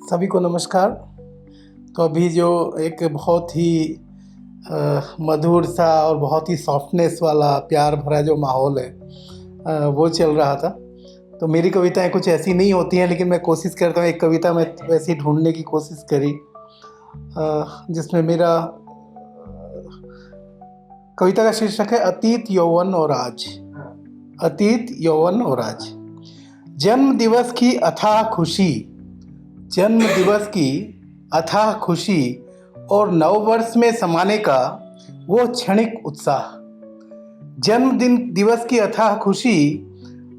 सभी को नमस्कार। तो अभी जो एक बहुत ही मधुर सा और बहुत ही सॉफ्टनेस वाला प्यार भरा जो माहौल है वो चल रहा था। तो मेरी कविताएं कुछ ऐसी नहीं होती हैं, लेकिन मैं कोशिश करता हूँ एक कविता में वैसी ढूंढने की कोशिश करी जिसमें मेरा कविता का शीर्षक है अतीत, यौवन और आज। अतीत, यौवन और आज। जन्म दिवस की अथाह खुशी, जन्म दिवस की अथाह खुशी और नववर्ष में समाने का वो क्षणिक उत्साह। जन्मदिन दिवस की अथाह खुशी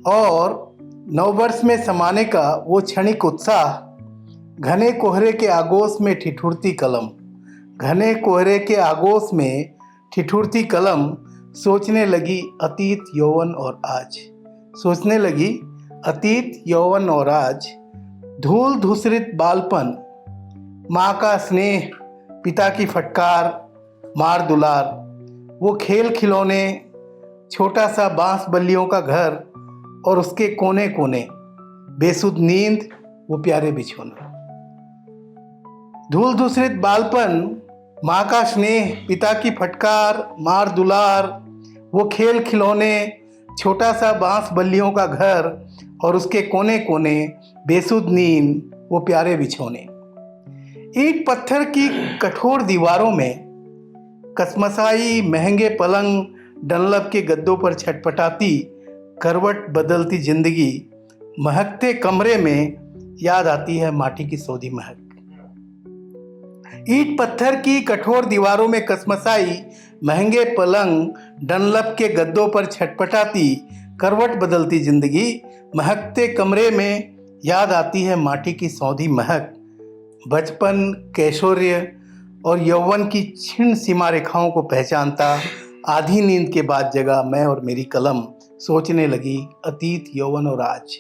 और नववर्ष में समाने का वो क्षणिक उत्साह। घने कोहरे के आगोश में ठिठुरती कलम, घने कोहरे के आगोश में ठिठुरती कलम सोचने लगी अतीत, यौवन और आज। सोचने लगी अतीत, यौवन और आज। धूल धूसरित बालपन, माँ का स्नेह, पिता की फटकार, मार दुलार, वो खेल खिलौने, छोटा सा बांस बल्लियों का घर और उसके कोने कोने, बेसुध नींद, वो प्यारे बिछोने। धूल धूसरित बालपन, माँ का स्नेह, पिता की फटकार, मार दुलार, वो खेल खिलौने, छोटा सा बांस बल्लियों का घर और उसके कोने कोने, बेसुध नींद, वो प्यारे बिछोने। ईंट पत्थर की कठोर दीवारों में कसमसाई महंगे पलंग, डनलप के गद्दों पर छटपटाती करवट बदलती जिंदगी, महकते कमरे में याद आती है माटी की सौधी महक। ईंट पत्थर की कठोर दीवारों में कसमसाई महंगे पलंग, डनलप के गद्दों पर छटपटाती करवट बदलती जिंदगी, महकते कमरे में याद आती है माटी की सौंधी महक। बचपन, कैशोर्य और यौवन की क्षीण सीमा रेखाओं को पहचानता आधी नींद के बाद जगा मैं और मेरी कलम, सोचने लगी अतीत, यौवन और आज।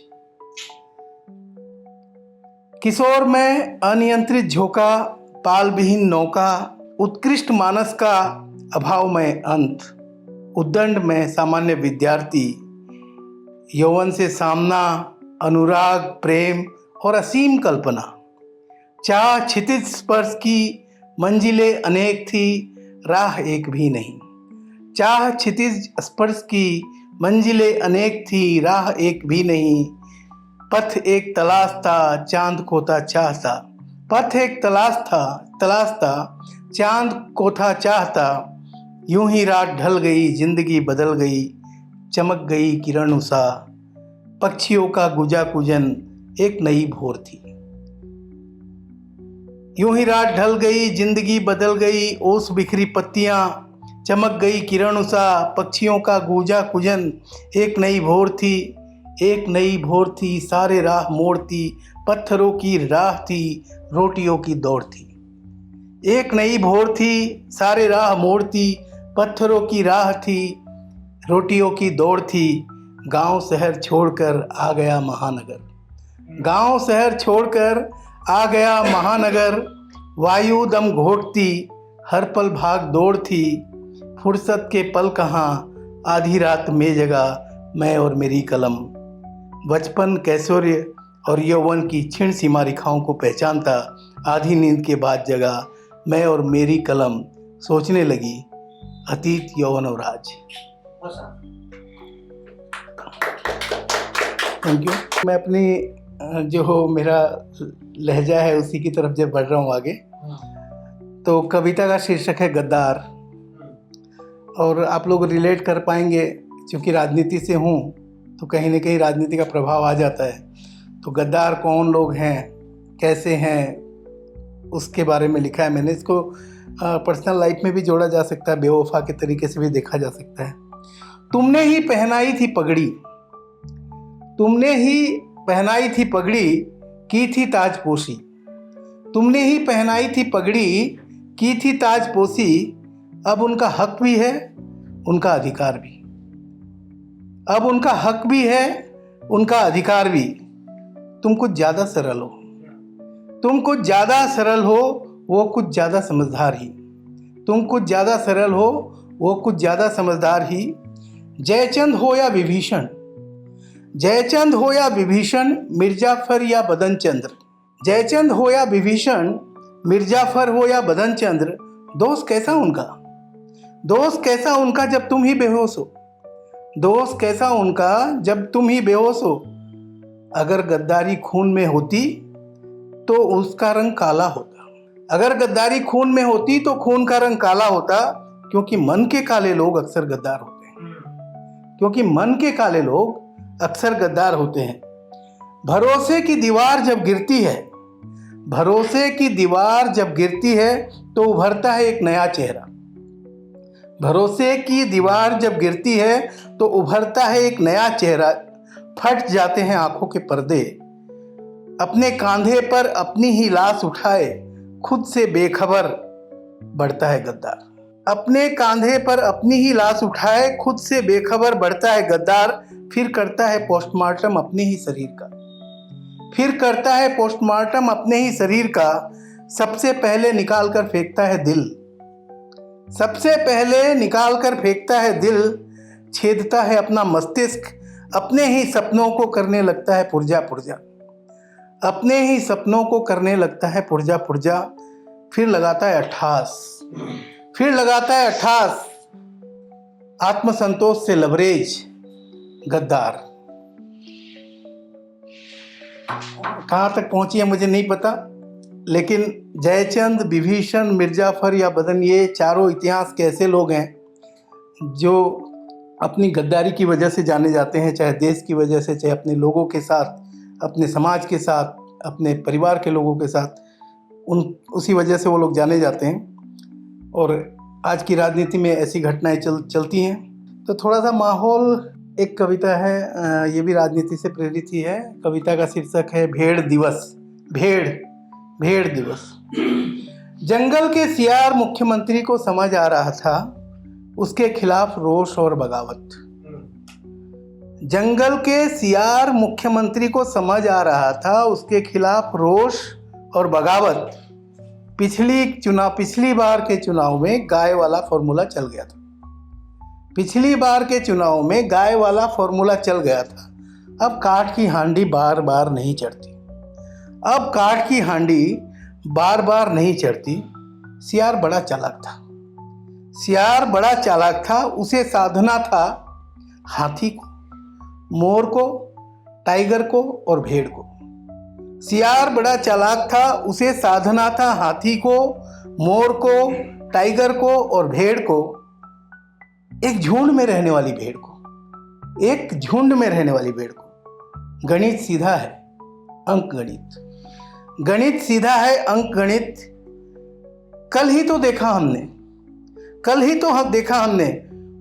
किशोर में अनियंत्रित झोंका, पाल विहीन नौका, उत्कृष्ट मानस का अभाव में अंत, उद्दंड में सामान्य विद्यार्थी, यौवन से सामना, अनुराग, प्रेम और असीम कल्पना। चाह क्षितिज स्पर्श की मंजिलें अनेक थी, राह एक भी नहीं। चाह क्षितिज स्पर्श की मंजिलें अनेक थी, राह एक भी नहीं। पथ एक तलाश था, चांद को था चाहता। पथ एक तलाश था, चांद को था चाहता। यूं ही रात ढल गई, जिंदगी बदल गई, चमक गई किरण उषा। पक्षियों का गुजा कुजन एक नई भोर थी। यूं ही रात ढल गई, जिंदगी बदल गई, ओस बिखरी पत्तियां, चमक गई किरण उषा। पक्षियों का गुजा कुजन एक नई भोर थी, एक नई भोर थी, सारे राह मोड़ती, पत्थरों की राह थी, रोटियों की दौड़ थी। एक नई भोर थी, सारे राह मोड़ती, पत्थरों की राह थी, रोटियों की दौड़ थी। गांव शहर छोड़कर आ गया महानगर, गांव शहर छोड़कर आ गया महानगर। वायु दम घोटती, हर पल भाग दौड़ थी, फुर्सत के पल कहाँ, आधी रात में जगा मैं और मेरी कलम। बचपन, कैशोर्य और यौवन की क्षीण सीमा रेखाओं को पहचानता आधी नींद के बाद जगा मैं और मेरी कलम, सोचने लगी अतीत, यौवन और आज। Thank you. मैं अपनी जो मेरा लहजा है उसी की तरफ जब बढ़ रहा हूँ आगे, तो कविता का शीर्षक है गद्दार। और आप लोग रिलेट कर पाएंगे, क्योंकि राजनीति से हूँ तो कहीं ना कहीं राजनीति का प्रभाव आ जाता है। तो गद्दार कौन लोग हैं, कैसे हैं, उसके बारे में लिखा है मैंने। इसको पर्सनल लाइफ में भी जोड़ा जा सकता है, बेवफा के तरीके से भी देखा जा सकता है। तुमने ही पहनाई थी पगड़ी, तुमने ही पहनाई थी पगड़ी, की थी ताजपोशी। तुमने ही पहनाई थी पगड़ी, की थी ताजपोशी। अब उनका हक भी है, उनका अधिकार भी। अब उनका हक भी है, उनका अधिकार भी। तुम कुछ ज़्यादा सरल हो, तुम कुछ ज़्यादा सरल हो, वो कुछ ज़्यादा समझदार ही। तुम कुछ ज़्यादा सरल हो, वो कुछ ज़्यादा समझदार ही। जयचंद हो या विभीषण, जयचंद हो या विभीषण, मिर्जाफर या बदन चंद्र, जयचंद हो या विभीषण, मिर्जाफर हो या बदन चंद्र, दोस्त कैसा उनका, दोस्त कैसा उनका जब तुम ही बेहोश हो, दोस्त कैसा उनका जब तुम ही बेहोश हो। अगर गद्दारी खून में होती तो उसका रंग काला होता, अगर गद्दारी खून में होती तो खून का रंग काला होता, क्योंकि मन के काले लोग अक्सर गद्दार होते हैं, क्योंकि मन के काले लोग अक्सर गद्दार होते हैं। भरोसे की दीवार जब गिरती है, भरोसे की दीवार जब गिरती है तो उभरता है एक नया चेहरा, भरोसे की दीवार जब गिरती है तो उभरता है एक नया चेहरा। फट जाते हैं आंखों के पर्दे, अपने कांधे पर अपनी ही लाश उठाए खुद से बेखबर बढ़ता है गद्दार, अपने कांधे पर अपनी ही लाश उठाए खुद से बेखबर बढ़ता है गद्दार। फिर करता है पोस्टमार्टम अपने ही शरीर का, फिर करता है पोस्टमार्टम अपने ही शरीर का। सबसे पहले निकाल कर फेंकता है दिल, सबसे पहले निकाल कर फेंकता है दिल। छेदता है अपना मस्तिष्क, अपने ही सपनों को करने लगता है पुर्जा पुर्जा, अपने ही सपनों को करने लगता है पुर्जा पुर्जा। फिर लगाता है अट्ठास, फिर लगाता है अट्ठास, आत्मसंतोष से लबरेज गद्दार। कहाँ तक पहुंची है मुझे नहीं पता, लेकिन जयचंद, विभीषण, मिर्जाफर या बदन, ये चारों इतिहास के ऐसे लोग हैं जो अपनी गद्दारी की वजह से जाने जाते हैं, चाहे देश की वजह से, चाहे अपने लोगों के साथ, अपने समाज के साथ, अपने परिवार के लोगों के साथ, उसी वजह से वो लोग जाने जाते हैं। और आज की राजनीति में ऐसी घटनाएं चलती हैं। तो थोड़ा सा माहौल, एक कविता है, ये भी राजनीति से प्रेरित ही है। कविता का शीर्षक है भेड़ दिवस। भेड़ दिवस। जंगल के सियार मुख्यमंत्री को समझ आ रहा था उसके खिलाफ रोष और बगावत, जंगल के सियार मुख्यमंत्री को समझ आ रहा था उसके खिलाफ रोष और बगावत। पिछली बार के चुनाव में गाय वाला फॉर्मूला चल गया था, पिछली बार के चुनाव में गाय वाला फॉर्मूला चल गया था। अब काठ की हांडी बार बार नहीं चढ़ती, अब काठ की हांडी बार बार नहीं चढ़ती। सियार बड़ा चालाक था, सियार बड़ा चालाक था, उसे साधना था हाथी को, मोर को, टाइगर को और भेड़ को। सियार बड़ा चालाक था, उसे साधना था हाथी को, मोर को, टाइगर को और भेड़ को। एक झुंड में रहने वाली भेड़ को, एक झुंड में रहने वाली भेड़ को। गणित सीधा है, अंक गणित, गणित सीधा है, अंक गणित। कल ही तो देखा हमने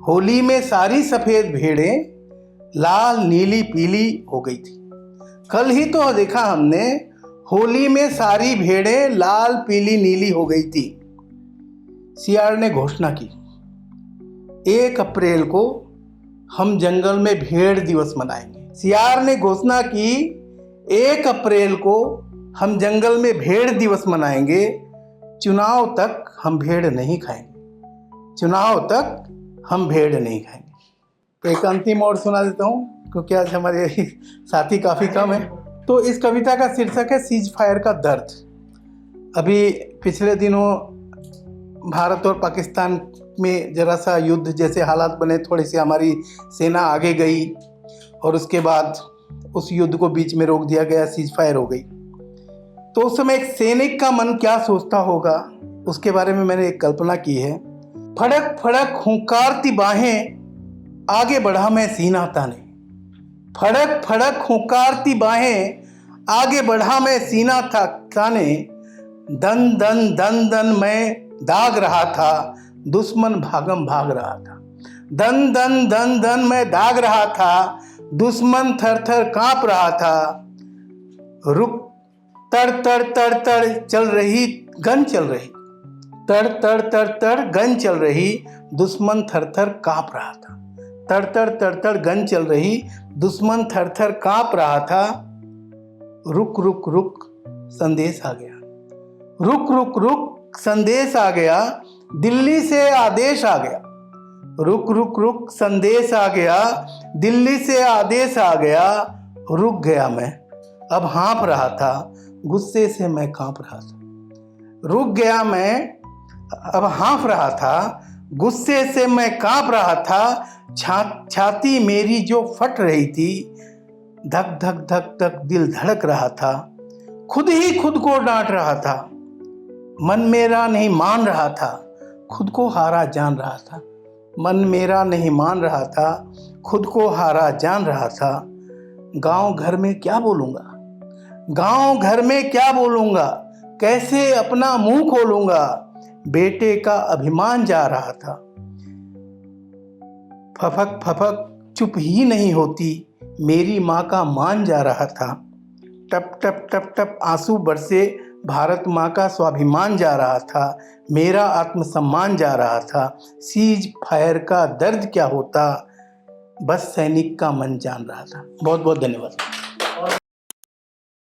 होली में सारी सफेद भेड़ें लाल नीली पीली हो गई थी। कल ही तो देखा हमने होली में सारी भेड़ें लाल पीली नीली हो गई थी। सियार ने घोषणा की 1 अप्रैल को हम जंगल में भेड़ दिवस मनाएंगे। सियार ने घोषणा की 1 अप्रैल को हम जंगल में भेड़ दिवस मनाएंगे। चुनाव तक हम भेड़ नहीं खाएंगे, चुनाव तक हम भेड़ नहीं खाएंगे। तो एक अंतिम और सुना देता हूँ क्योंकि आज हमारे साथी काफ़ी कम है। तो इस कविता का शीर्षक है सीज फायर का दर्द। अभी पिछले दिनों भारत और पाकिस्तान में जरा सा युद्ध जैसे हालात बने, थोड़ी सी हमारी सेना आगे गई और उसके बाद उस युद्ध को बीच में रोक दिया गया, सीज फायर हो गई। तो उस समय एक सैनिक का मन क्या सोचता होगा उसके बारे में मैंने एक कल्पना की है। फड़क फड़क हुंकारती बाहें आगे बढ़ा मैं सीना ताने, फड़क फड़क हुंकारती बाहें आगे बढ़ा मैं सीना ताने। दन दन दन दन मैं दाग रहा था, दुश्मन भागम भाग रहा था। दन दन दन दन मैं दाग रहा था, दुश्मन थर थर कांप रहा था। रुक तड़ तड़ तड़ तड़ चल रही गन चल रही, तड़ तड़ तड़ तड़ गन चल रही, दुश्मन थर थर कांप रहा था। तड़ तड़ तड़ तड़ गन चल रही, दुश्मन थर थर कांप रहा था। रुक रुक रुक संदेश आ गया, रुक रुक रुक संदेश आ गया, दिल्ली से आदेश आ गया। रुक रुक रुक संदेश आ गया, दिल्ली से आदेश आ गया। रुक गया मैं, अब हाँफ रहा था, गुस्से से मैं कांप रहा था। रुक गया मैं, अब हाँफ रहा था। गुस्से से मैं कांप रहा था। छाती मेरी जो फट रही थी, धक धक धक धक दिल धड़क रहा था। खुद ही खुद को डांट रहा था। मन मेरा नहीं मान रहा था, खुद को हारा जान रहा था। मन मेरा नहीं मान रहा था, खुद को हारा जान रहा था। गांव घर में क्या बोलूँगा, गांव घर में क्या बोलूँगा, कैसे अपना मुंह खोलूँगा। बेटे का अभिमान जा रहा था। फफक फफक चुप ही नहीं होती, मेरी माँ का मान जा रहा था। टप टप टप टप आंसू बरसे, भारत माँ का स्वाभिमान जा रहा था। मेरा आत्मसम्मान जा रहा था। सीज फायर का दर्द क्या होता, बस सैनिक का मन जान रहा था। बहुत बहुत धन्यवाद।